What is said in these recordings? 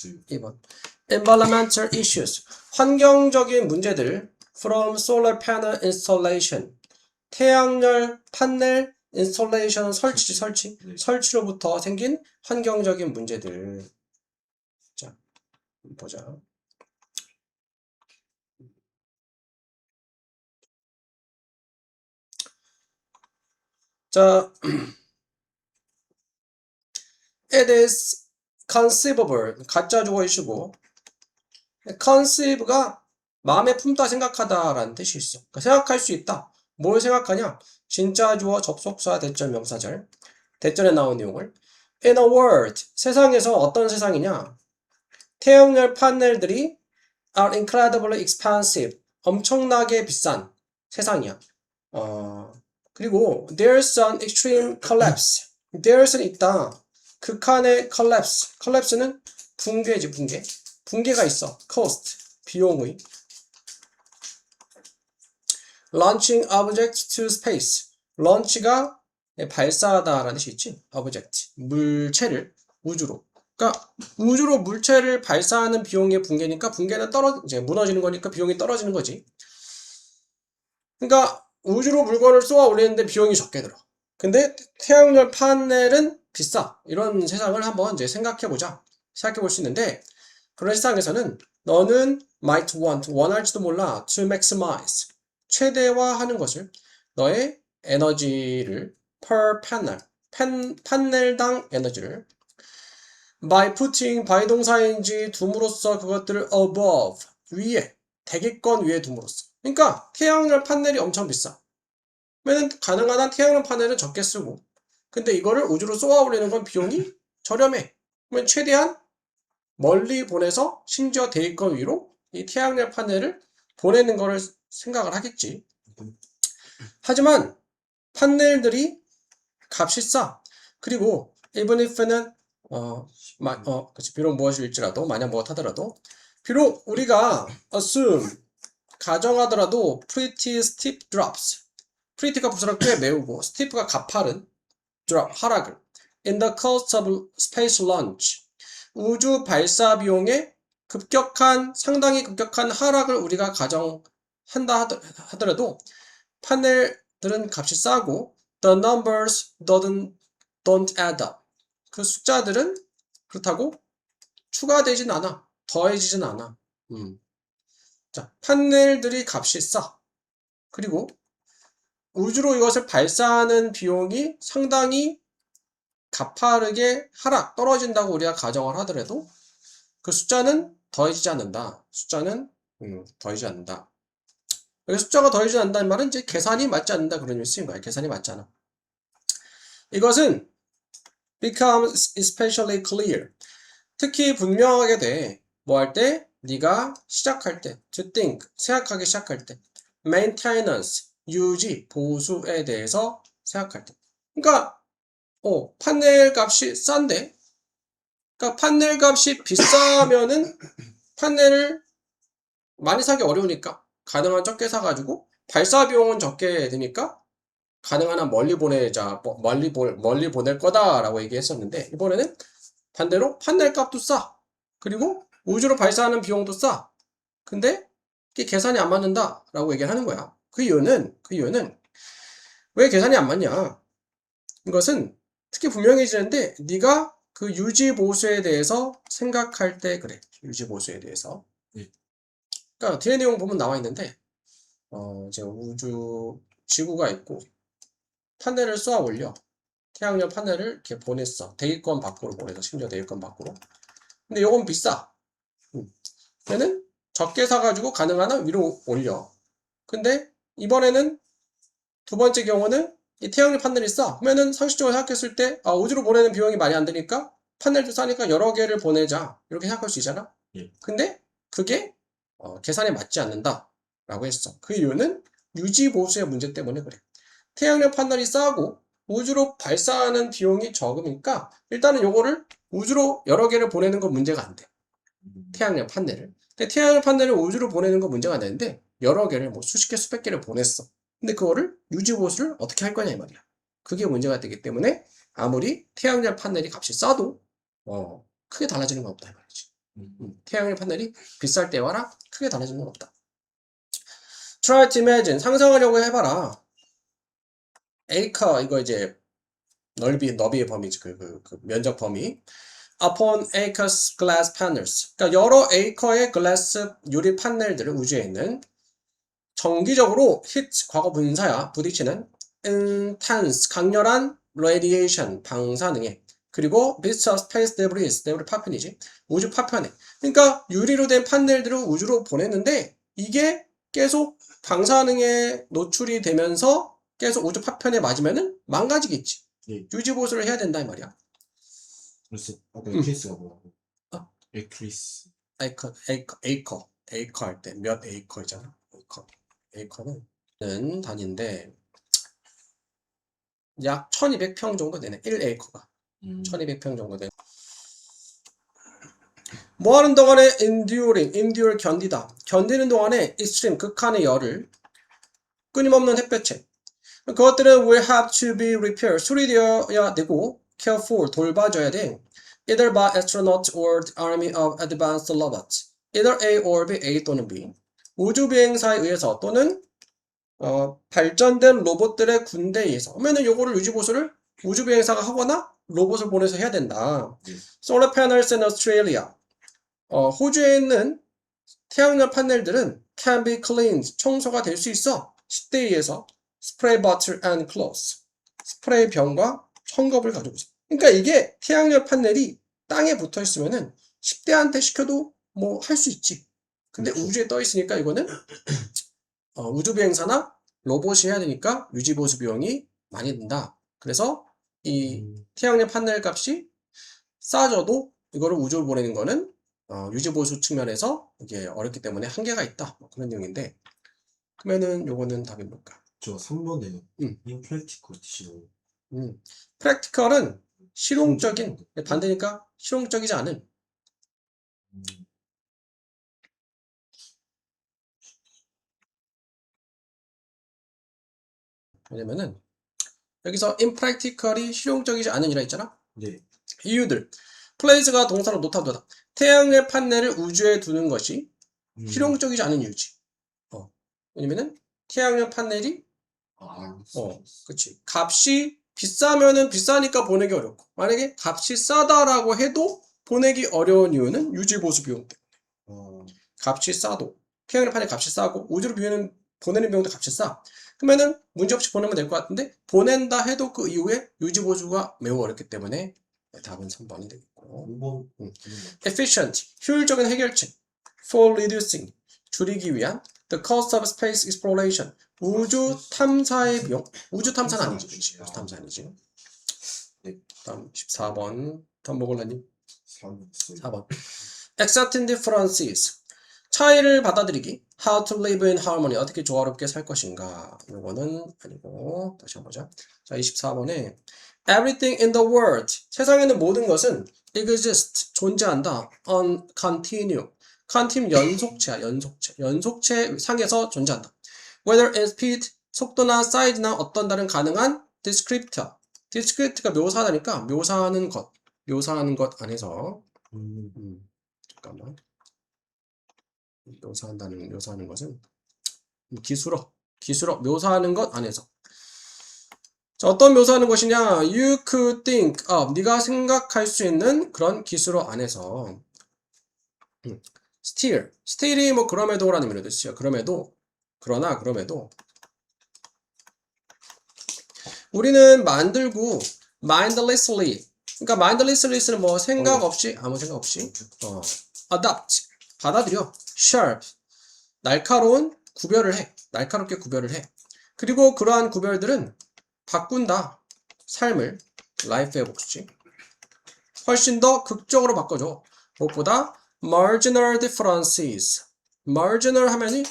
2번. Environmental issues. 환경적인 문제들 from solar panel installation. 태양열 판넬 installation 설치로부터 생긴 환경적인 문제들. 자, 보자. 자, it is conceivable. 가짜 주어이시고 conceive가 마음에 품다 생각하다라는 뜻이 있어. 그러니까 생각할 수 있다. 뭘 생각하냐? 진짜 주어 접속사 대절 명사절. 대절에 나온 내용을 in a world. 세상에서 어떤 세상이냐? 태양열 파넬들이 are incredibly expensive. 엄청나게 비싼 세상이야. 그리고 there's an extreme collapse. there's는 있다. 극한의 collapse. collapse는 붕괴지, 붕괴. 붕괴가 있어. cost. 비용의. launching object to space. launch가 발사하다라는 뜻이 있지. object. 물체를 우주로. 그러니까 우주로 물체를 발사하는 비용의 붕괴니까 붕괴는 이제 무너지는 거니까 비용이 떨어지는 거지. 그러니까 우주로 물건을 쏘아 올리는데 비용이 적게 들어. 근데 태양열 파넬은 비싸. 이런 세상을 한번 이제 생각해보자. 생각해볼 수 있는데 그런 세상에서는 너는 might want, 원할지도 몰라 to maximize, 최대화하는 것을 너의 에너지를 per panel, 판넬당 에너지를 by putting, by 동사인지 둠으로써 그것들을 above, 위에, 대기권 위에 둠으로써. 그러니까 태양열 판넬이 엄청 비싸. 그러면 가능한 한 태양열 판넬은 적게 쓰고 근데 이거를 우주로 쏘아 올리는 건 비용이 저렴해. 그러면 최대한 멀리 보내서 심지어 대기권 위로 이 태양열 파넬을 보내는 거를 생각을 하겠지. 하지만 판넬들이 값이 싸. 그리고 even if는 그치, 비록 무엇일지라도 만약 무엇하더라도 비록 우리가 assume 가정하더라도 pretty steep drops. pretty가 부드럽게 매우고 steep가 가파른 drop 하락을 in the cost of space launch. 우주 발사 비용의 상당히 급격한 하락을 우리가 가정한다 하더라도 판넬들은 값이 싸고 the numbers don't add up. 그 숫자들은 그렇다고 추가되진 않아. 더해지진 않아. 자, 판넬들이 값이 싸. 그리고 우주로 이것을 발사하는 비용이 상당히 가파르게 떨어진다고 우리가 가정을 하더라도 그 숫자는 더해지지 않는다. 숫자는 더해지지 않는다. 여기 숫자가 더해지지 않는다는 말은 이제 계산이 맞지 않는다 그런 의미를 쓰인 거야. 계산이 맞지 않아. 이것은 becomes especially clear. 특히 분명하게 돼. 뭐 할 때? 네가 시작할 때. to think. 생각하기 시작할 때. maintenance. 유지, 보수에 대해서 생각할 때. 그러니까 판넬 값이 싼데, 그러니까 판넬 값이 비싸면은 판넬을 많이 사기 어려우니까 가능한 적게 사가지고 발사 비용은 적게 되니까 가능한 한 멀리 보내자, 멀리 보낼 거다라고 얘기했었는데 이번에는 반대로 판넬 값도 싸. 그리고 우주로 발사하는 비용도 싸. 근데 이게 계산이 안 맞는다라고 얘기를 하는 거야. 그 이유는 왜 계산이 안 맞냐? 이것은 특히 분명해지는데 네가 그 유지 보수에 대해서 생각할 때 그래. 유지 보수에 대해서. 그러니까 뒤에 내용 보면 나와 있는데 이제 지구가 있고 판넬을 쏘아 올려. 태양열 판넬을 이렇게 보냈어. 대기권 밖으로 보내서 심지어 대기권 밖으로. 근데 요건 비싸. 얘는 적게 사가지고 가능한 한 위로 올려. 근데 이번에는 두 번째 경우는 이 태양열 판넬이 싸. 그러면은 상식적으로 생각했을 때 우주로 보내는 비용이 많이 안 드니까 판넬도 싸니까 여러 개를 보내자. 이렇게 생각할 수 있잖아. 근데 그게 계산에 맞지 않는다 라고 했어. 그 이유는 유지 보수의 문제 때문에 그래. 태양열 판넬이 싸고 우주로 발사하는 비용이 적으니까 일단은 요거를 우주로 여러 개를 보내는 건 문제가 안 돼. 태양열 판넬을. 근데 태양열 판넬을 우주로 보내는 건 문제가 안 되는데 여러 개를 뭐 수십 개 수백 개를 보냈어. 근데 그거를 유지 보수를 어떻게 할 거냐 이 말이야. 그게 문제가 되기 때문에 아무리 태양열 판넬이 값이 싸도 크게 달라지는 건 없다 이 말이지. 태양열 판넬이 비쌀 때와라 크게 달라지는 건 없다. Try to imagine. 상상하려고 해봐라. acre, 이거 이제 너비의 범위지. 그 면적 범위. Upon acres glass panels. 그러니까 여러 acre의 글라스 유리 판넬들을 우주에 있는 정기적으로 hit, 과거 분사야, 부딪히는 intense, 강렬한 radiation, 방사능에 그리고 bits of space debris, 파편이지. 우주 파편에. 그러니까 유리로 된 판넬들을 우주로 보냈는데 이게 계속 방사능에 노출이 되면서 계속 우주 파편에 맞으면은 망가지겠지. 예. 유지 보수를 해야 된다 이 말이야. 그래서 아까 에클리스가 뭐라고? 에클리스. 에이커 할 때 몇 에이커잖아. 에이커는 단위인데 약 1200평 정도 되네. 1에이커가 1200평 정도 되네. 뭐 하는 동안에 endure 견디다. 견디는 동안에 extreme, 극한의 열을 끊임없는 햇볕에 그것들은 will have to be repaired, 수리되어야 되고 careful, 돌봐줘야 돼. Either by astronauts or the army of advanced robots. Either A or B, A 또는 B. 우주비행사에 의해서 또는 발전된 로봇들의 군대에 의해서. 그러면은 요거를 유지보수를 우주비행사가 하거나 로봇을 보내서 해야 된다. Solar panels in Australia. 호주에 있는 태양열 판넬들은 can be cleaned, 청소가 될 수 있어. 10대에 의해서 spray bottle and cloth. 스프레이 병과 헝겊을 가지고 있어. 그러니까 이게 태양열 판넬이 땅에 붙어 있으면은 10대한테 시켜도 뭐 할 수 있지. 근데 우주에 떠 있으니까 이거는 우주비행사나 로봇이 해야 되니까 유지보수 비용이 많이 든다. 그래서 이 태양열 판넬 값이 싸져도 이거를 우주로 보내는 거는 유지보수 측면에서 이게 어렵기 때문에 한계가 있다. 뭐 그런 내용인데 그러면은 요거는 답이 뭘까? 저 3번에 impractical 뜻이요. 프랙티컬은 실용적인, 반대니까 실용적이지 않은. 왜냐면은 여기서 impractical이 실용적이지 않은이라 했잖아. 네. 이유들. place가 동사로 놓다보다 태양의 판넬을 우주에 두는 것이 실용적이지 않은 이유지. 왜냐면은 태양열 판넬이 그치. 값이 비싸면은 비싸니까 보내기 어렵고 만약에 값이 싸다라고 해도 보내기 어려운 이유는 유지보수 비용 때문에. 값이 싸도 태양열 판넬 값이 싸고 우주로 보내는 비용도 값이 싸. 그러면은 문제없이 보내면 될 것 같은데 보낸다 해도 그 이후에 유지보수가 매우 어렵기 때문에 답은 3번이 되겠고. efficient, 효율적인 해결책. for reducing, 줄이기 위한 the cost of space exploration, 우주 탐사의 비용. 우주 탐사는 아니지. 그치? 우주 탐사 아니지. 네, 다음 14번. 다음 먹을라니? 4번. accepting differences, 차이를 받아들이기. how to live in harmony, 어떻게 조화롭게 살 것인가. 이거는 아니고 다시 한번 보자. 자, 24번에 everything in the world, 세상에는 모든 것은 exist, 존재한다. on continue, 컨티뉴 연속체야. 연속체 상에서 존재한다. whether in speed, 속도나 사이즈나 어떤 다른 가능한 descriptor. descript가 묘사하다니까 묘사하는 것 안에서 잠깐만. 묘사하는 것은 기술어 묘사하는 것 안에서. 자, 어떤 묘사하는 것이냐? You could think of, 네가 생각할 수 있는 그런 기술어 안에서. steal이 뭐 그럼에도라는 의미로 쓰죠. 그럼에도 우리는 만들고 mindlessly, 그러니까 mindlessly는 뭐 생각 없이, 아무 생각 없이 adopt, 받아들여. sharp, 날카롭게 구별을 해. 그리고 그러한 구별들은 바꾼다. 삶을, life의 복수지. 훨씬 더 극적으로 바꿔줘. 무엇보다 marginal differences. marginal 하면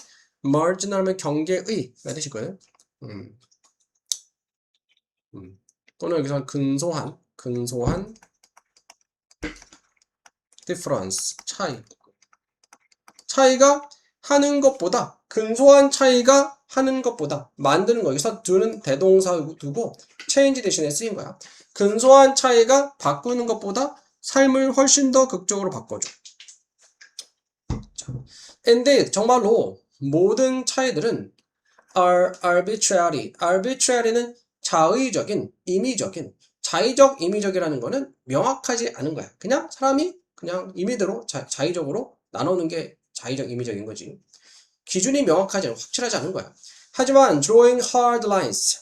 경계의가 되시거든. 또는 여기서 근소한 difference, 차이가 하는 것보다, 근소한 차이가 하는 것보다 만드는 거. 여기서 do는 대동사 두고 change 대신에 쓰인 거야. 근소한 차이가 바꾸는 것보다 삶을 훨씬 더 극적으로 바꿔줘. indeed, 정말로 모든 차이들은 are arbitrary. arbitrary는 자의적인, 임의적인, 자의적, 임의적이라는 거는 명확하지 않은 거야. 그냥 사람이 그냥 임의대로 자의적으로 나누는 게 자의적, 임의적인 거지. 기준이 명확하지 않고 확실하지 않은 거야. 하지만 drawing hard lines,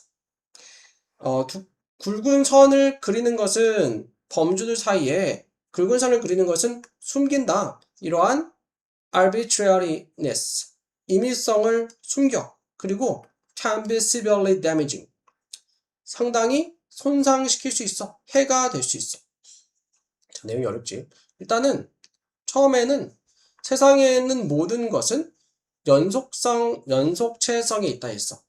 굵은 선을 그리는 것은 범주들 사이에 굵은 선을 그리는 것은 숨긴다. 이러한 arbitrariness, 임의성을 숨겨. 그리고 can be severely damaging, 상당히 손상시킬 수 있어. 해가 될 수 있어. 자, 내용이 어렵지. 일단은 처음에는 세상에 있는 모든 것은 연속체성이 있다 했어.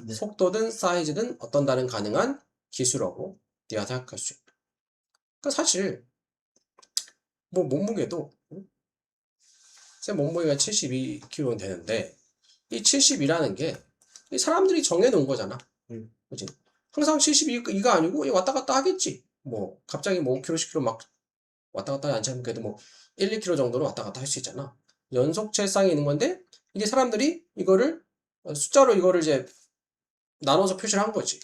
네. 속도든 사이즈든 어떤 다른 가능한 기술하고 네가 생각할 수 있다. 그러니까 사실 뭐 몸무게도 제 몸무게가 72kg 되는데 이 72라는 게 사람들이 정해놓은 거잖아. 그치? 항상 72가 아니고 왔다 갔다 하겠지. 뭐 갑자기 뭐 5kg, 10kg 막 왔다 갔다 하지 않으면 그래도 뭐 1, 2kg 정도는 왔다 갔다 할 수 있잖아. 연속체상이 있는 건데 이게 사람들이 이거를 숫자로 이거를 이제 나눠서 표시를 한 거지.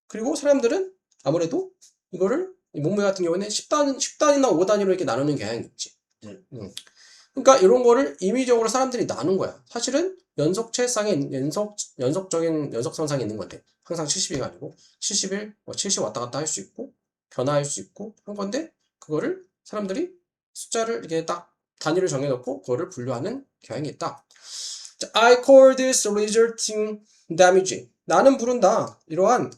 그리고 사람들은 아무래도 이거를 몸무게 같은 경우에는 10단이나 5단위로 이렇게 나누는 경향이 있지. 그러니까 이런 거를 임의적으로 사람들이 나눈 거야. 사실은 연속적인 연속선상이 있는 건데 항상 70이가 아니고 71, 70 왔다 갔다 할 수 있고 변화할 수 있고 한 건데 그거를 사람들이 숫자를 이렇게 딱 단위를 정해놓고 그거를 분류하는 경향이 있다. I call this resulting damaging. 나는 부른다. 이러한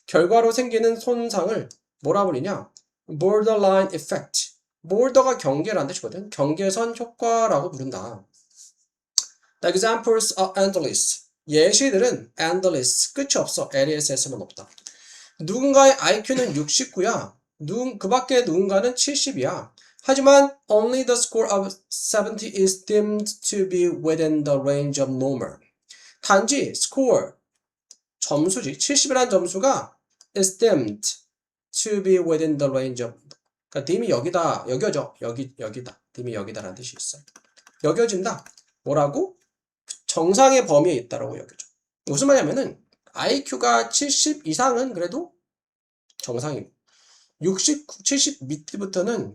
결과로 생기는 손상을 뭐라 부르냐? borderline effect. border가 경계라는 뜻이거든. 경계선 효과라고 부른다. The examples are endless. 예시들은 endless. 끝이 없어. LESS만 없다. 누군가의 IQ는 69야. 그 밖에 누군가는 70이야. 하지만 only the score of 70 is deemed to be within the range of normal. 단지 score, 점수지. 70이라는 점수가 is deemed to be within the range of. 그러니까 deem이 여기다, 여겨져. 여기다. deem이 여기다라는 뜻이 있어. 여겨진다. 뭐라고? 정상의 범위에 있다라고 여겨져. 무슨 말이냐면은 IQ가 70 이상은 그래도 정상이고 60, 70 밑부터는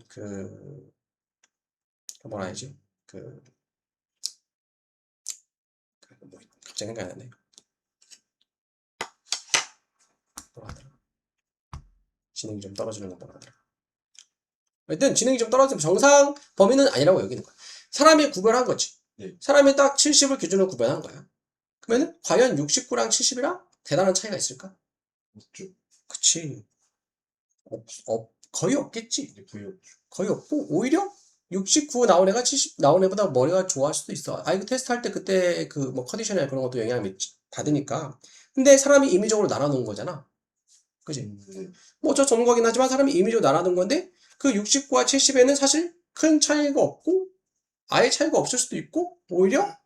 뭐라 해야지? 뭐, 갑자기 생각이 안 나네. 뭐라 하더라? 지능이 좀 떨어지는 거 뭐라 하더라? 하여튼 지능이 좀 떨어지면 정상 범위는 아니라고 여기는 거야. 사람이 구별한 거지. 네. 사람이 딱 70을 기준으로 구별한 거야. 그러면은 과연 69랑 70이랑 대단한 차이가 있을까? 없죠. 그치. 거의 없겠지. 네, 거의 없죠. 거의 없고 오히려 69 나온 애가 70 나온 애보다 머리가 좋아할 수도 있어. IQ 테스트 할 때 그때 뭐 컨디션이나 그런 것도 영향을 받으니까. 근데 사람이 임의적으로 나눠놓은 거잖아. 그지? 네. 뭐 저 전문가긴 하지만 사람이 임의적으로 나눠놓은 건데 그 69와 70에는 사실 큰 차이가 없고 아예 차이가 없을 수도 있고 오히려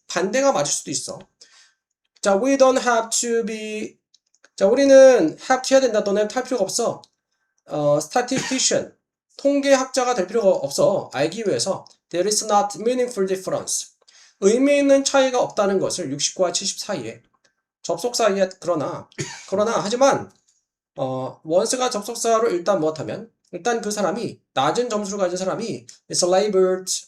반대가 맞을 수도 있어. 자, we don't have to be. 자, 우리는 have to 해야 된다. 너네 할 필요가 없어. statistician. 통계학자가 될 필요가 없어. 알기 위해서 there is not meaningful difference. 의미 있는 차이가 없다는 것을 69와 70 사이에 접속 사이에 그러나 하지만 once가 접속사로 일단 무엇하면 일단 그 사람이 낮은 점수를 가진 사람이 is labeled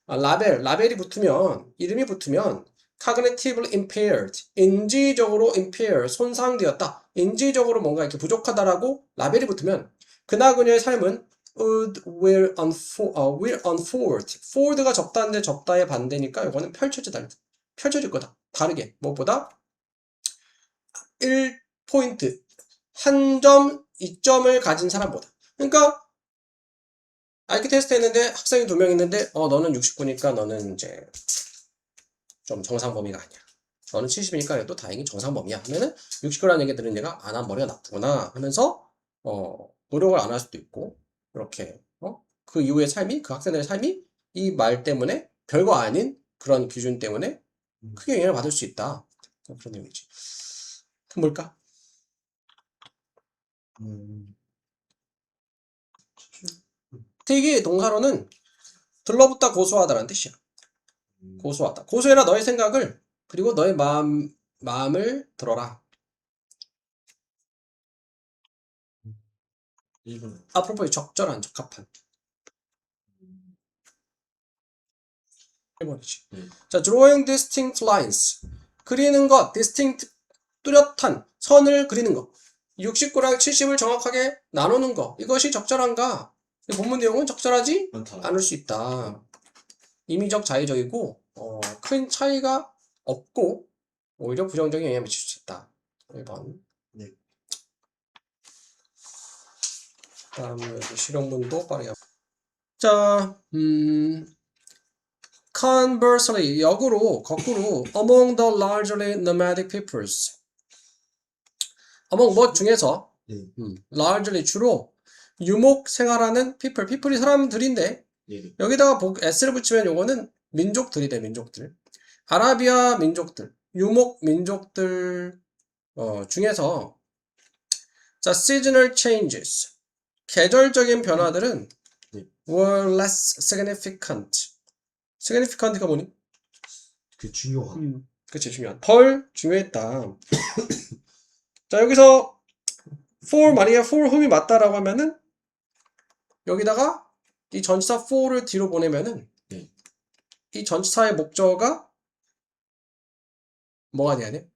라벨이 붙으면 이름이 붙으면 cognitively impaired 인지적으로 impaired 손상되었다. 인지적으로 뭔가 이렇게 부족하다라고 라벨이 붙으면 그나 그녀의 삶은 will unfold. forward가 접다인데 접다의 반대니까 이거는 펼쳐질 거다. 다르게 무엇보다 1포인트 한 점, 2점을 가진 사람보다. 그러니까 IQ 테스트 했는데 학생이 2명 있는데 너는 69니까 너는 이제 좀 정상 범위가 아니야. 너는 70이니까 그래도 다행히 정상 범위야. 하면은 69라는 얘기 들은 얘가 난 머리가 나쁘구나 하면서 노력을 안 할 수도 있고 이렇게 그 이후의 삶이 그 학생들의 삶이 이 말 때문에 별거 아닌 그런 기준 때문에 크게 영향을 받을 수 있다. 그런 내용이지. 그 뭘까? 특이 동사로는 들러붙다 고소하다라는 뜻이야. 고소하다. 고소해라 너의 생각을 그리고 너의 마음을 들어라. 1번. appropriate 적절한 적합한. 1번이지. 자, drawing distinct lines. 그리는 것, distinct, 뚜렷한 선을 그리는 것. 69랑 70을 정확하게 나누는 것. 이것이 적절한가? 이 본문 내용은 적절하지 많다. 않을 수 있다. 임의적, 자의적이고, 큰 차이가 없고, 오히려 부정적인 영향을 미칠 수 있다. 1번. 네. 다음에 실용문도 빠르게. 자, conversely, 역으로, 거꾸로, among the largely nomadic peoples. among 뭐 중에서, 네. largely 주로 유목 생활하는 people이 사람들인데, 네. 여기다가 s를 붙이면 요거는 민족들이 돼, 민족들. 아라비아 민족들, 유목 민족들, 중에서, 자, seasonal changes. 계절적인 변화들은 네. were less significant. significant가 뭐니? 그 중요한. 그치, 중요한. 덜 중요했다. 자, 여기서 for 만약에 for whom이 맞다라고 하면은 여기다가 이 전치사 for를 뒤로 보내면은 네. 이 전치사의 목적어가 뭐가 돼야 돼?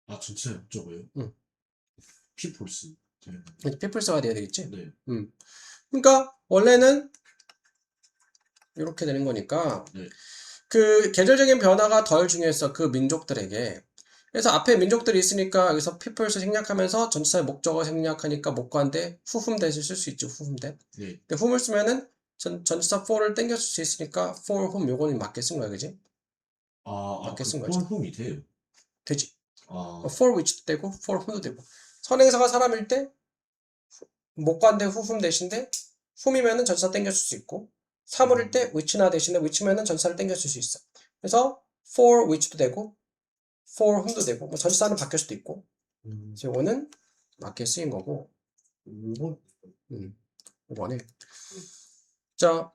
아, 전체 목적어예요? 응. peoples. 네. peoples가 돼야 되겠지? 네. 그러니까 원래는 이렇게 되는 거니까 네. 그 계절적인 변화가 덜 중요했어, 그 민족들에게. 그래서 앞에 민족들이 있으니까 여기서 peoples 생략하면서 전치사의 목적어 생략하니까 목관대 후흠대를 쓸 수 있죠. 후흠대. 네. 근데 whom을 쓰면은 전치사 for를 땡겨 쓸 수 있으니까 for whom 요거는 맞게 쓴 거야, 그지? 맞게 쓴 거지. for whom이 돼요? 되지. 아, for which도 되고 for whom도 되고. 선행사가 사람일 때 목관대 whom 대신데 whom이면은 전치사 땡겨 쓸 수 있고 사물일 때 which나 대신에 which면은 전치사를 땡겨 쓸 수 있어. 그래서 for which도 되고 for whom도 되고 뭐 전치사는 바뀔 수도 있고. 그래서 요거는 맞게 쓰인 거고. 5번. 이번에 자,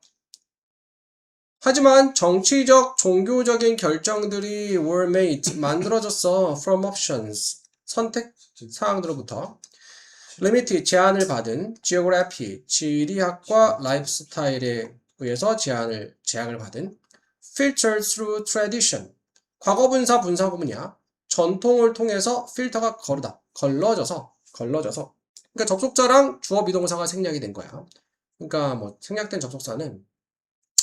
하지만 정치적, 종교적인 결정들이 were made, 만들어졌어. from options, 선택 사항들로부터. limited, 제한을 받은. geography, 지리학과 라이프스타일에 의해서 제약을 받은. filtered through tradition, 과거분사, 분사구문이야. 전통을 통해서 필터가 걸러져서. 그러니까 접속자랑 주어 비동사가 생략이 된 거야. 그러니까 뭐 생략된 접속사는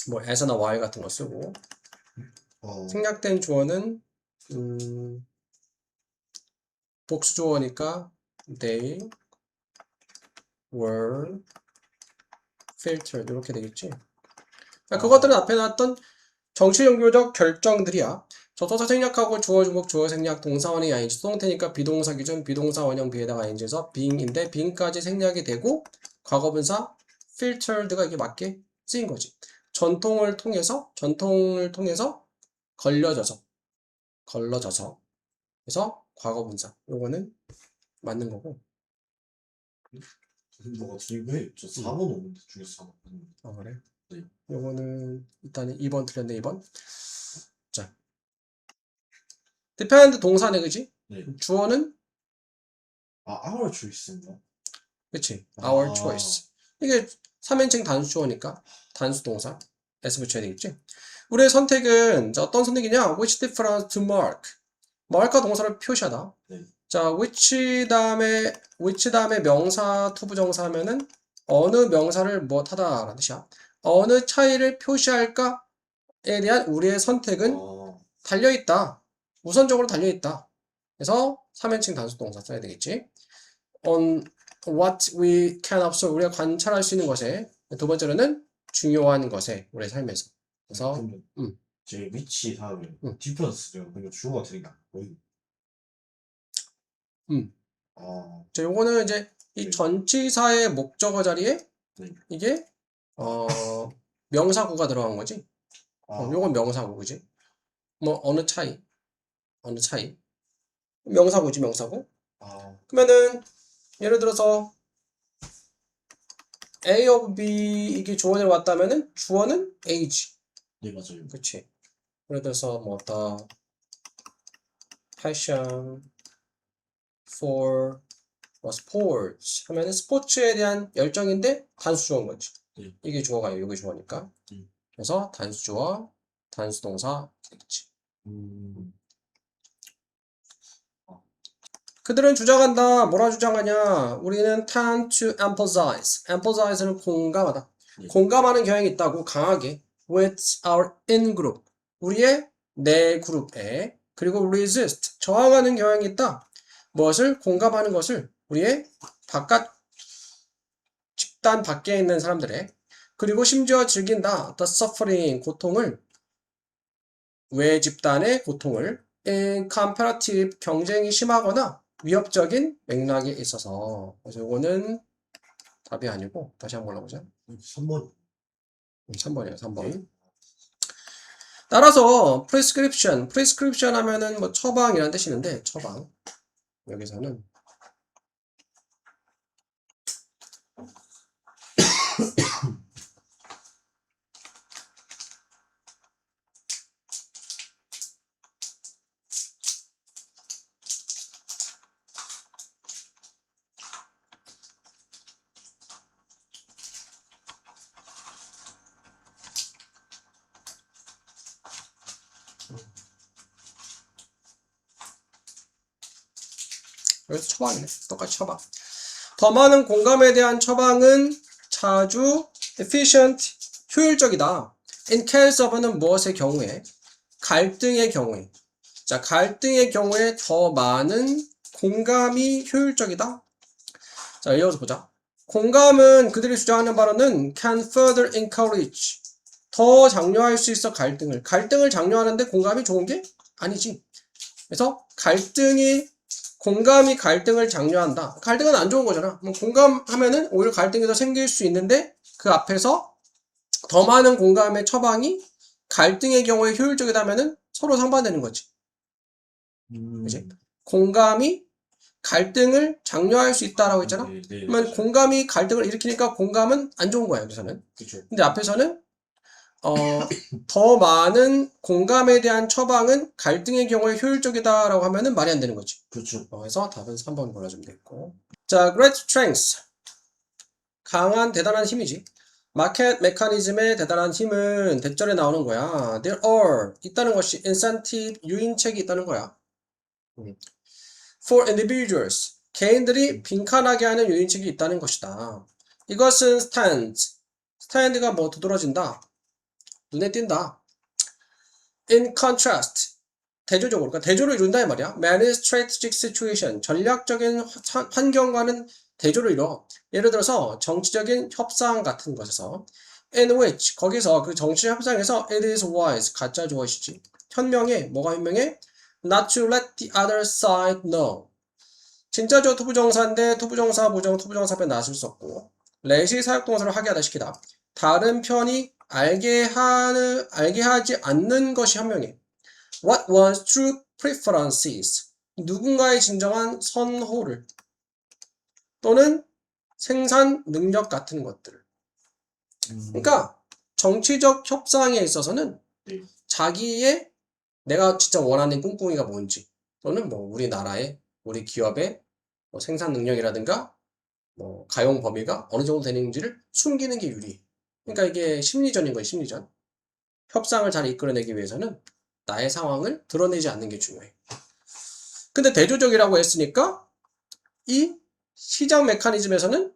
뭐 as나 while 같은 거 쓰고 생략된 주어는 복수 주어니까 they were filtered 이렇게 되겠지. 그러니까 그것들은 앞에 나왔던 정치 종교적 결정들이야. 접속사 생략하고 주어 주목 주어 생략 동사원이 ing 수동태니까 비동사 기준 비동사 원형 비에다가 ing에서 being인데 being까지 생략이 되고 과거분사 filtered가 이게 맞게 쓰인 거지. 전통을 통해서 걸러져서 그래서 과거분사 요거는 맞는 거고. 뭐가 틀리고 저 4번 오는데 중에서 4번. 그래? 네. 요거는 일단은 2번 틀렸네. 2번. 자, depend 동사네, 그지? 네. 주어는 our choice인가? 그치? our choice. 이게 3인칭 단수 주어니까 단수 동사 s 붙여야 되겠지? 우리의 선택은 자, 어떤 선택이냐? which difference to mark. mark과 동사를 표시하다. 네. 자, which 다음에 명사 투부정사 하면은 어느 명사를 무엇하다라는 뜻이야. 어느 차이를 표시할까에 대한 우리의 선택은 달려있다. 우선적으로 달려있다. 그래서 3인칭 단수 동사 써야 되겠지. on what we can observe, 우리가 관찰할 수 있는 것에. 두 번째로는 중요한 것에, 우리의 삶에서. 그래서 제 위치 다음에 디퍼런스죠. 그러니까 주어가 되는 게 아니고. 자, 요거는 이제 이 전치사의 목적어 자리에 이게 명사구가 들어간 거지. 요건 명사구, 그지? 뭐 어느 차이 명사구지, 명사구. 그러면은 예를 들어서 A of B 이게 주어를 왔다면은 주어는 A지. 네, 맞아요. 그치? 예를 들어서 뭐 the passion for 뭐 sports 하면은 스포츠에 대한 열정인데 단수 주어인 거지. 이게 주어가 이게 주어니까. 그래서 단수 주어, 단수 동사 되겠지. 그들은 주장한다. 뭐라 주장하냐? 우리는 tend to emphasize. emphasize는 공감하다. 공감하는 경향이 있다고 강하게 with our in-group. 우리의 내 그룹에. 그리고 resist. 저항하는 경향이 있다. 무엇을? 공감하는 것을 우리의 바깥 집단 밖에 있는 사람들의. 그리고 심지어 즐긴다. the suffering. 고통을. 외 집단의 고통을. in comparative. 경쟁이 심하거나 위협적인 맥락에 있어서. 그래서 이거는 답이 아니고 다시 한번 골라보자. 3번. 3번이에요. 3번. 따라서 prescription 하면은 뭐 처방이라는 뜻이는데 처방. 여기서는 여기서 처방이네. 똑같이 처방. 더 많은 공감에 대한 처방은 자주 efficient, 효율적이다. in case of는 무엇의 경우에? 갈등의 경우에. 자, 갈등의 경우에 더 많은 공감이 효율적이다. 자, 이어서 보자. 공감은 그들이 주장하는 바로는 can further encourage. 더 장려할 수 있어 갈등을. 갈등을 장려하는데 공감이 좋은 게 아니지. 그래서 공감이 갈등을 장려한다. 갈등은 안 좋은 거잖아. 공감하면은 오히려 갈등이 더 생길 수 있는데 그 앞에서 더 많은 공감의 처방이 갈등의 경우에 효율적이다면은 서로 상반되는 거지. 그치? 공감이 갈등을 장려할 수 있다라고 했잖아. 그러면 공감이 갈등을 일으키니까 공감은 안 좋은 거야, 여기서는. 그쵸. 근데 앞에서는 더 많은 공감에 대한 처방은 갈등의 경우에 효율적이다라고 하면은 말이 안 되는 거지. 그렇죠. 그래서 답은 3번 골라주면 되겠고. 자, great strength. 강한, 대단한 힘이지. 마켓 메커니즘의 대단한 힘은 대절에 나오는 거야. There are, 있다는 것이 incentive, 유인책이 있다는 거야. For individuals, 개인들이 빈칸하게 하는 유인책이 있다는 것이다. 이것은 stand가 뭐 두드러진다. 눈에 띈다. In contrast, 대조적으로, 그러니까 대조를 이룬다 이 말이야. Many strategic situation, 전략적인 환경과는 대조를 이뤄. 예를 들어서 정치적인 협상 같은 것에서 in which, 거기서 그 정치 협상에서 it is wise, 가짜 무엇이지. 현명해, 뭐가 현명해? Not to let the other side know. 진짜죠. 투부정사인데 투부정사, 부정, 투부정사 앞에 놨을 수 없고 let이 사역동사를 하게 하다 시키다. 다른 편이 알게 하지 않는 것이 현명해. What one's true preferences. 누군가의 진정한 선호를 또는 생산 능력 같은 것들을. 그러니까 정치적 협상에 있어서는 자기의 내가 진짜 원하는 꿍꿍이가 뭔지 또는 뭐 우리나라의 우리 기업의 뭐 생산 능력이라든가 뭐 가용 범위가 어느 정도 되는지를 숨기는 게 유리해. 그러니까 이게 심리전인 거예요, 심리전. 협상을 잘 이끌어내기 위해서는 나의 상황을 드러내지 않는 게 중요해. 근데 대조적이라고 했으니까 이 시장 메커니즘에서는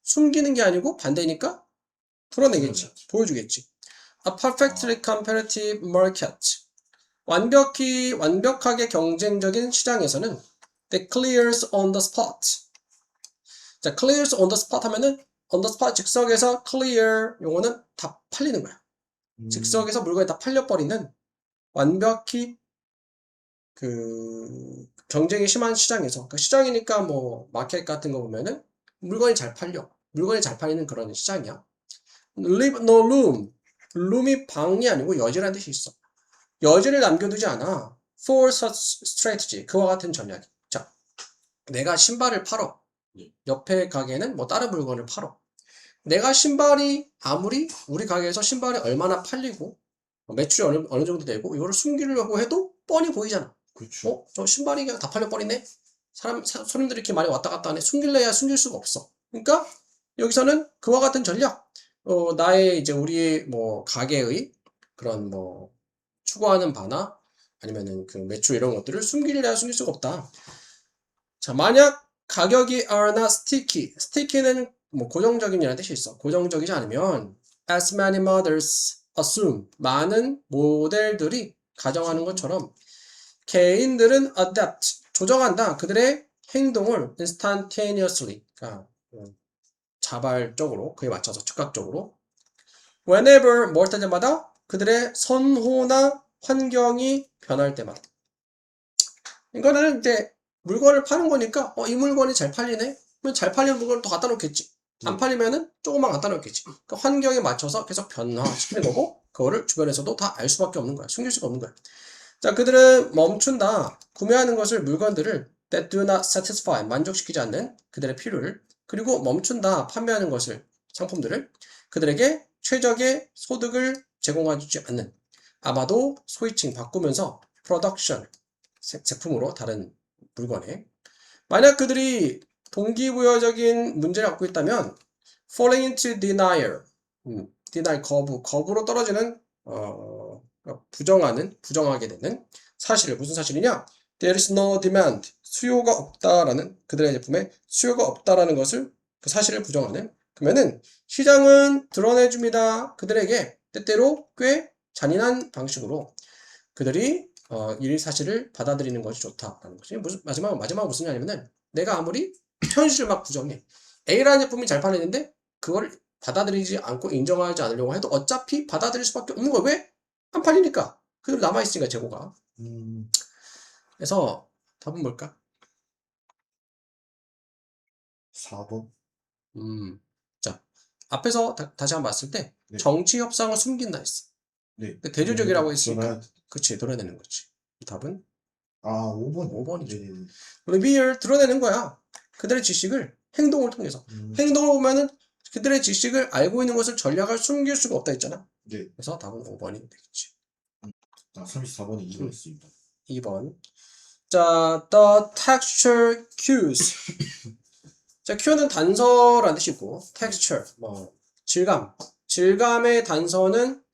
숨기는 게 아니고 반대니까 드러내겠지. 보여주겠지. A perfectly competitive market. 완벽하게 경쟁적인 시장에서는 that clears on the spot. 자, clears on the spot 하면은 on the spot 즉석에서 clear 용어는 다 팔리는 거야. 즉석에서 물건이 다 팔려버리는 완벽히 그 경쟁이 심한 시장에서, 그러니까 시장이니까 뭐 마켓 같은 거 보면은 물건이 잘 팔려. 물건이 잘 팔리는 그런 시장이야. Leave no room. room이 방이 아니고 여지라는 뜻이 있어. 여지를 남겨두지 않아. For such strategy. 그와 같은 전략. 자, 내가 신발을 팔어. 옆에 가게는 뭐 다른 물건을 팔어. 내가 신발이 아무리 우리 가게에서 신발이 얼마나 팔리고 매출이 어느 정도 되고 이거를 숨기려고 해도 뻔히 보이잖아. 그렇죠. 저 신발이 그냥 다 팔려 버리네. 손님들이 이렇게 많이 왔다 갔다 하네. 숨길래야 숨길 수가 없어. 그러니까 여기서는 그와 같은 전략, 나의 이제 우리 뭐 가게의 그런 뭐 추구하는 바나 아니면은 그 매출 이런 것들을 숨기려야 숨길 수가 없다. 자, 만약 가격이 are not sticky. sticky는 뭐 고정적인이라는 뜻이 있어. 고정적이지 않으면 as many models assume. 많은 모델들이 가정하는 것처럼 개인들은 adapt. 조정한다. 그들의 행동을 instantaneously. 그러니까 자발적으로, 그에 맞춰서 즉각적으로. whenever 뭘 할 때마다 그들의 선호나 환경이 변할 때마다. 이거는 이제 물건을 파는 거니까 이 물건이 잘 팔리네? 그럼 잘 팔리는 물건을 더 갖다 놓겠지. 안 팔리면은 조금만 갖다 놓겠지. 그러니까 환경에 맞춰서 계속 변화시키는 거고 그거를 주변에서도 다 알 수밖에 없는 거야. 숨길 수가 없는 거야. 자, 그들은 멈춘다. 구매하는 것을 물건들을 that do not satisfy 만족시키지 않는 그들의 필요를 그리고 멈춘다. 판매하는 것을 상품들을 그들에게 최적의 소득을 제공해주지 않는 아마도 스위칭 바꾸면서 프로덕션 제품으로 다른 물건에 만약 그들이 동기부여적인 문제를 갖고 있다면 falling into denial deny 거부로 떨어지는 부정하게 되는 사실을 무슨 사실이냐? There is no demand 수요가 없다라는 그들의 제품에 수요가 없다라는 것을 그 사실을 부정하는 그러면은 시장은 드러내줍니다. 그들에게 때때로 꽤 잔인한 방식으로 그들이 이 사실을 받아들이는 것이 좋다라는 것이 마지막 무슨 말이냐면은 내가 아무리 현실을 막 부정해 A라는 제품이 잘 팔리는데 그걸 받아들이지 않고 인정하지 않으려고 해도 어차피 받아들일 수밖에 없는 거야. 왜? 안 팔리니까. 그대로 남아있으니까 재고가. 그래서 답은 뭘까? 4번. 자, 앞에서 다시 한번 봤을 때 네. 정치 협상을 숨긴다 했어. 네. 대조적이라고 했으니까. 드러나야- 그치, 드러내는 거지. 답은 5번. 5번이죠. 네네네. reveal 드러내는 거야. 그들의 지식을 행동을 통해서. 행동을 보면은 그들의 지식을 알고 있는 것을 전략을 숨길 수가 없다 했잖아. 네. 그래서 답은 5번이 되겠지. 34번이 2번이었습니다. 2번. 자, the texture cues. 자, cue는 단서라는 뜻이 있고, texture, 뭐, 질감의 단서는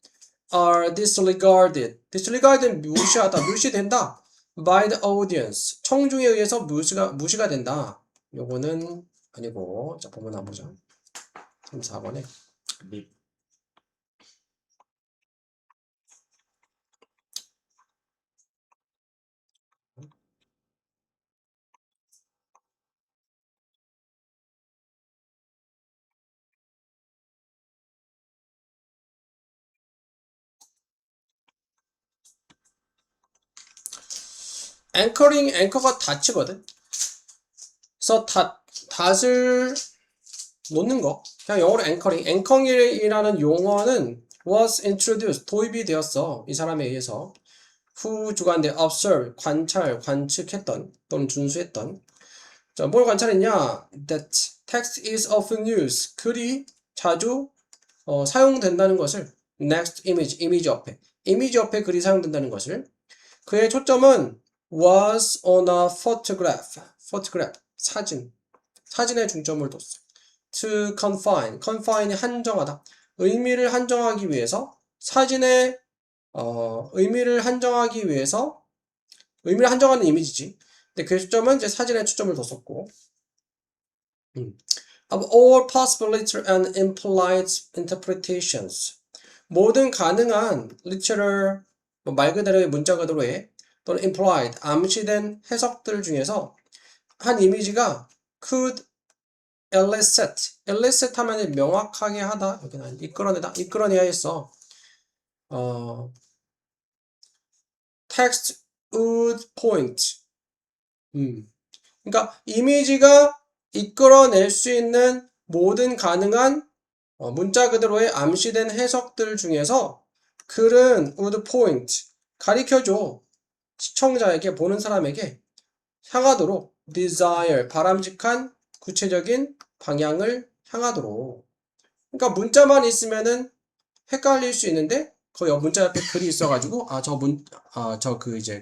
are disregarded. disregard는 무시하다, 무시된다. by the audience. 청중에 의해서 무시가 된다. 요거는 아니고, 자, 보면 한번 보자. 4번에. 네. 앵커가 닷이거든. 그래서 닷을 놓는 거. 그냥 영어로 앵커링이라는 용어는 was introduced, 도입이 되었어. 이 사람에 의해서. who 주관대 observe, 관측했던 또는 준수했던. 자, 뭘 관찰했냐? That text is often used. 글이 자주 사용된다는 것을 next image, 이미지 옆에 글이 사용된다는 것을 그의 초점은 was on a photograph, 사진에 중점을 뒀어. to confine이 한정하다. 의미를 한정하기 위해서 의미를 한정하는 이미지지. 근데 그 초점은 이제 사진에 초점을 뒀었고. Of all possible literal and implied interpretations. 모든 가능한 literal, 말 그대로의 문자 그대로의 또는 implied, 암시된 해석들 중에서 한 이미지가 could elicit 하면 명확하게 하다, 여기는 이끌어내야 했어. text would point. 그러니까 이미지가 이끌어낼 수 있는 모든 가능한 문자 그대로의 암시된 해석들 중에서 글은 would point, 가리켜줘. 시청자에게, 보는 사람에게 향하도록 desire, 바람직한 구체적인 방향을 향하도록. 그러니까 문자만 있으면은 헷갈릴 수 있는데 그 문자 옆에 글이 있어가지고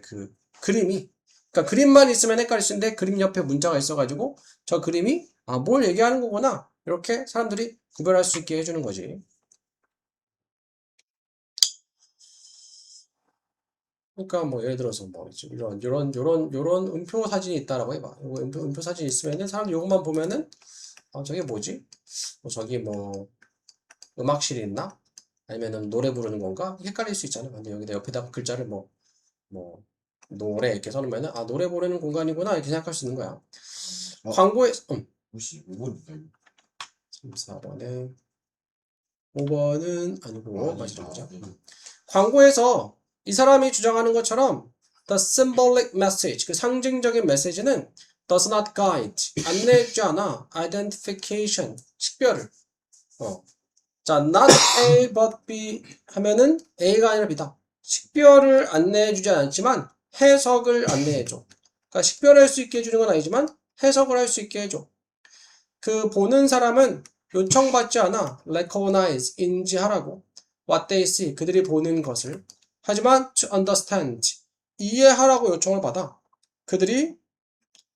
그 그림이 그러니까 그림만 있으면 헷갈릴 수 있는데 그림 옆에 문자가 있어가지고 저 그림이 뭘 얘기하는 거구나 이렇게 사람들이 구별할 수 있게 해주는 거지. 그러니까 뭐 예를 들어서 뭐 이런 음표 사진이 있다라고 해봐. 이거 음표 사진이 있으면은 사람들이 이것만 보면은 저게 뭐지? 저기 뭐 음악실이 있나? 아니면은 노래 부르는 건가? 헷갈릴 수 있잖아. 근데 여기다 옆에다가 글자를 뭐 노래 이렇게 써놓으면은 노래 부르는 공간이구나 이렇게 생각할 수 있는 거야. 광고에 혹시 5번인가 이거? 3, 4번에 5번은 아니고 아니, 맞아 보자. 네. 광고에서 이 사람이 주장하는 것처럼 the symbolic message 그 상징적인 메시지는 does not guide 안내해주지 않아 identification 식별을 자 not A but B 하면은 A가 아니라 B다. 식별을 안내해주지 않지만 해석을 안내해줘. 그러니까 식별할 수 있게 해주는 건 아니지만 해석을 할 수 있게 해줘. 그 보는 사람은 요청받지 않아 recognize 인지하라고 what they see 그들이 보는 것을 하지만 to understand 이해하라고 요청을 받아 그들이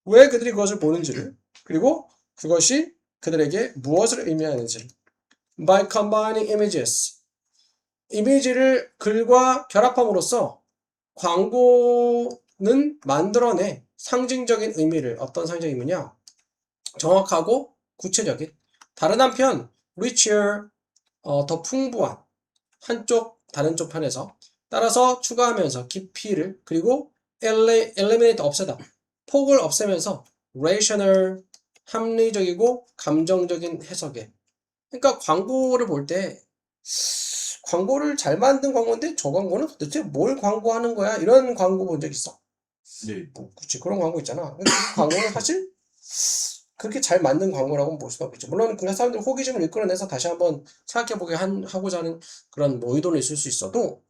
왜 그들이 그것을 보는지를 그리고 그것이 그들에게 무엇을 의미하는지를 by combining images 이미지를 글과 결합함으로써 광고는 만들어내 상징적인 의미를 어떤 상징적인 의미냐 정확하고 구체적인 다른 한편 richer 더 풍부한 한쪽 다른 쪽 편에서 따라서 추가하면서 깊이를 그리고 eliminate 없애다 폭을 없애면서 rational 합리적이고 감정적인 해석에 그러니까 광고를 볼 때 광고를 잘 만든 광고인데 저 광고는 도대체 뭘 광고하는 거야 이런 광고 본 적 있어? 네. 그치 그런 광고 있잖아. 근데 그 광고는 사실 그렇게 잘 만든 광고라고는 볼 수가 없겠죠. 물론 그냥 사람들 호기심을 이끌어내서 다시 한번 생각해보게 하고자 하는 그런 뭐 의도는 있을 수 있어도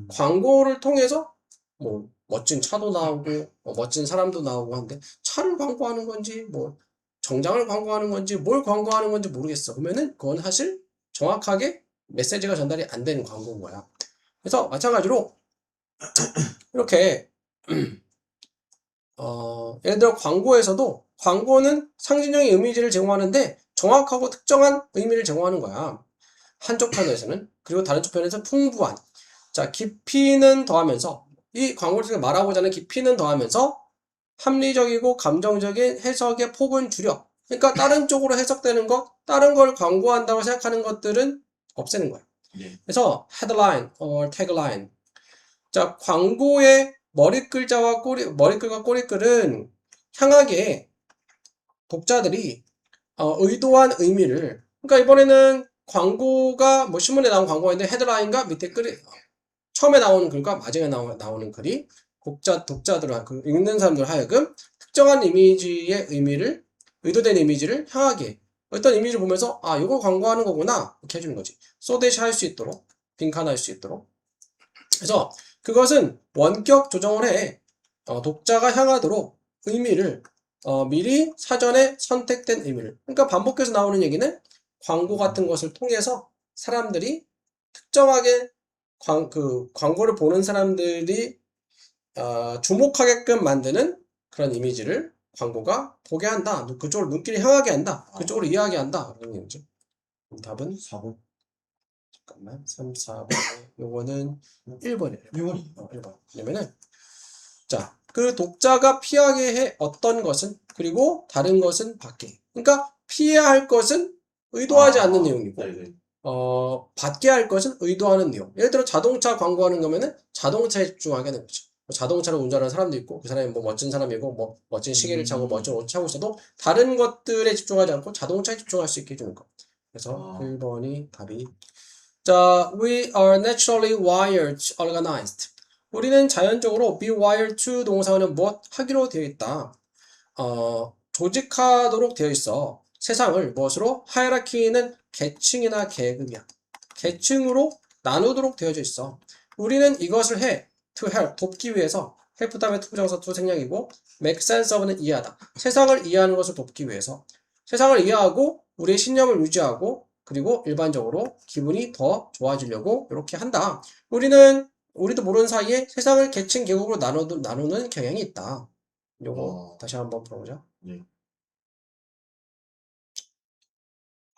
광고를 통해서 뭐 멋진 차도 나오고 뭐 멋진 사람도 나오고 하는데 차를 광고하는 건지 뭐 정장을 광고하는 건지 뭘 광고하는 건지 모르겠어. 그러면은 그건 사실 정확하게 메시지가 전달이 안 되는 광고인 거야. 그래서 마찬가지로 이렇게 예를 들어 광고에서도 광고는 상징적인 이미지를 제공하는데 정확하고 특정한 의미를 제공하는 거야. 한쪽 편에서는 그리고 다른 쪽 편에서 풍부한 자 깊이는 더하면서 이 광고를 통해 말하고자 하는 깊이는 더하면서 합리적이고 감정적인 해석의 폭은 줄여. 그러니까 다른 쪽으로 해석되는 것, 다른 걸 광고한다고 생각하는 것들은 없애는 거야. 네. 그래서 headline or tagline 자, 광고의 머리글과 꼬리글은 향하게 독자들이 의도한 의미를 그러니까 이번에는 광고가 뭐 신문에 나온 광고인데 헤드라인과 밑에 글이 처음에 나오는 글과 마지막에 나오는 글이 독자들 읽는 사람들 하여금 특정한 이미지의 의미를 의도된 이미지를 향하게 어떤 이미지를 보면서 이걸 광고하는 거구나 이렇게 해주는 거지. 소대시 할 수 있도록 빈칸할 수 있도록 그래서 그것은 원격 조정을 해 독자가 향하도록 의미를 미리 사전에 선택된 의미를 그러니까 반복해서 나오는 얘기는 광고 같은 것을 통해서 사람들이 특정하게 광고를 보는 사람들이 주목하게끔 만드는 그런 이미지를 광고가 보게 한다. 그쪽으로 눈길이 향하게 한다. 그쪽으로 이해하게 한다. 그런 얘기죠. 답은 4번. 잠깐만 3, 4번 요거는 1번이에요. 1번이. 1번. 왜냐면은 자, 그 독자가 피하게 해 어떤 것은 그리고 다른 것은 받게. 그러니까 피해야 할 것은 의도하지 않는 내용이고 네네. 받게 할 것은 의도하는 내용. 예를 들어 자동차 광고하는 거면은 자동차에 집중하게 되는 거죠. 자동차를 운전하는 사람도 있고 그 사람이 뭐 멋진 사람이고 뭐 멋진 시계를 차고 멋진 옷을 차고 있어도 다른 것들에 집중하지 않고 자동차에 집중할 수 있게 해주는 거. 그래서 1번이 답이 자, we are naturally wired, organized. 우리는 자연적으로 be wired to 동사는 무엇? 하기로 되어 있다. 조직하도록 되어 있어. 세상을 무엇으로? 하이라키는 계층이나 계급이야. 계층으로 나누도록 되어져 있어. 우리는 이것을 해. to help, 돕기 위해서. help 다음에 투부정사 to 생략이고 make sense of는 이해하다. 세상을 이해하는 것을 돕기 위해서. 세상을 이해하고 우리의 신념을 유지하고 그리고 일반적으로 기분이 더 좋아지려고 이렇게 한다. 우리도 모르는 사이에 세상을 계층 계급으로 나누는 경향이 있다. 요거 어. 다시 한번 풀어보자. 네.